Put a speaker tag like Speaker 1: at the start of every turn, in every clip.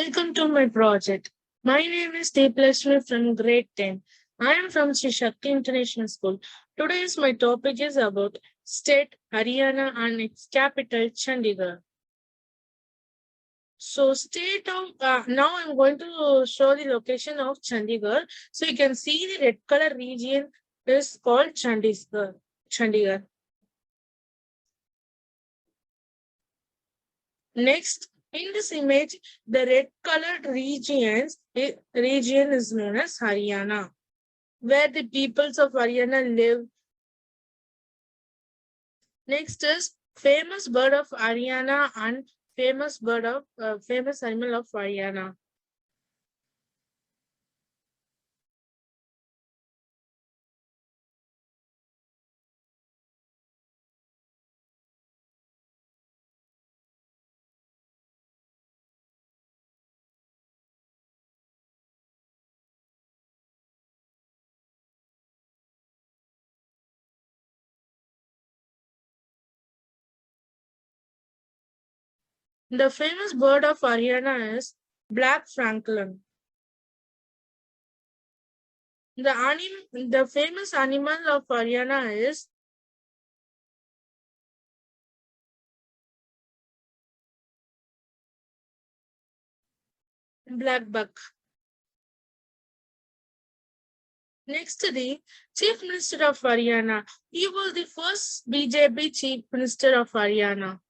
Speaker 1: Welcome to my project. My name is plush from grade 10. I am from Shakthi International School. Today's my topic is about state Aryana and its capital Chandigarh. So state of now I'm going to show the location of Chandigarh. So you can see the red color region is called Chandigarh. Chandigarh. Next, in this image, the red colored region is known as Haryana, where the peoples of Aryana live. Next is famous bird of Aryana and famous animal of Aryana. The famous bird of Aryana is black francolin. The famous animal of Aryana is black buck. Next, the Chief Minister of Aryana. He was the first BJP Chief Minister of Aryana.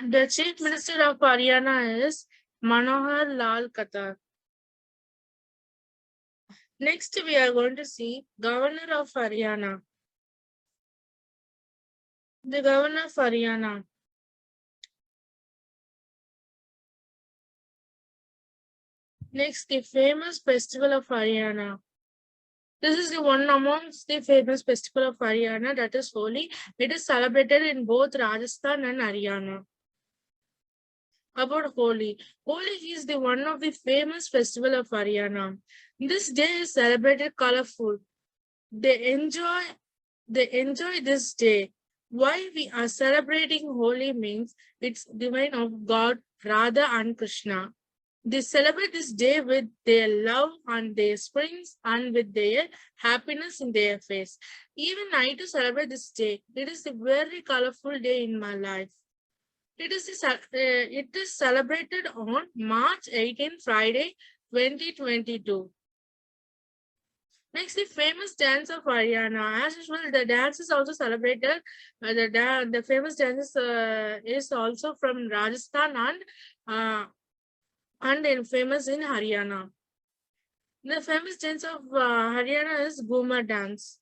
Speaker 1: The Chief Minister of Aryana is Manohar Lal Khattar. Next, we are going to see Governor of Aryana. The Governor of Aryana. Next, the famous festival of Aryana. This is the one amongst the famous festival of Aryana, that is Holi. It is celebrated in both Rajasthan and Haryana. About Holi. Holi is the one of the famous festival of Aryana. This day is celebrated colorful. They enjoy this day. Why we are celebrating Holi means it's divine of God, Radha and Krishna. They celebrate this day with their love and their springs and with their happiness in their face. Even I to celebrate this day. It is a very colorful day in my life. It is celebrated on March 18, Friday, 2022. Next, the famous dance of Aryana. As usual, the dance is also celebrated. The famous dance is also from Rajasthan and famous in Haryana. The famous dance of Haryana is Ghumar dance.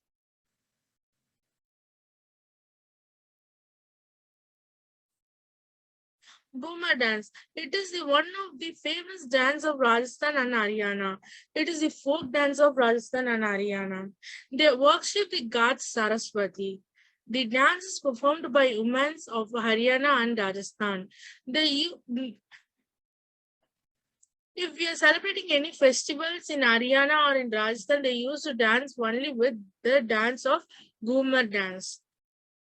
Speaker 1: Ghumar dance. It is the one of the famous dance of Rajasthan and Haryana. It is the folk dance of Rajasthan and Haryana. They worship the god Saraswati. The dance is performed by women of Haryana and Rajasthan. If we are celebrating any festivals in Aryana or in Rajasthan, they used to dance only with the dance of Ghumar dance.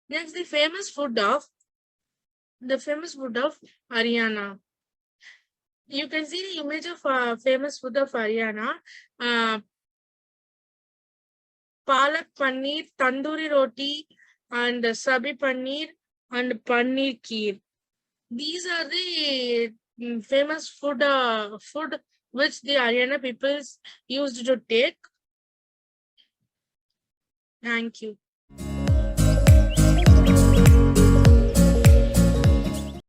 Speaker 1: Next, the famous food of Aryana. You can see the image of famous food of Aryana. Palak paneer, tandoori roti, and sabi paneer and paneer kheer. These are the famous food which the Aryana peoples used to take. Thank you.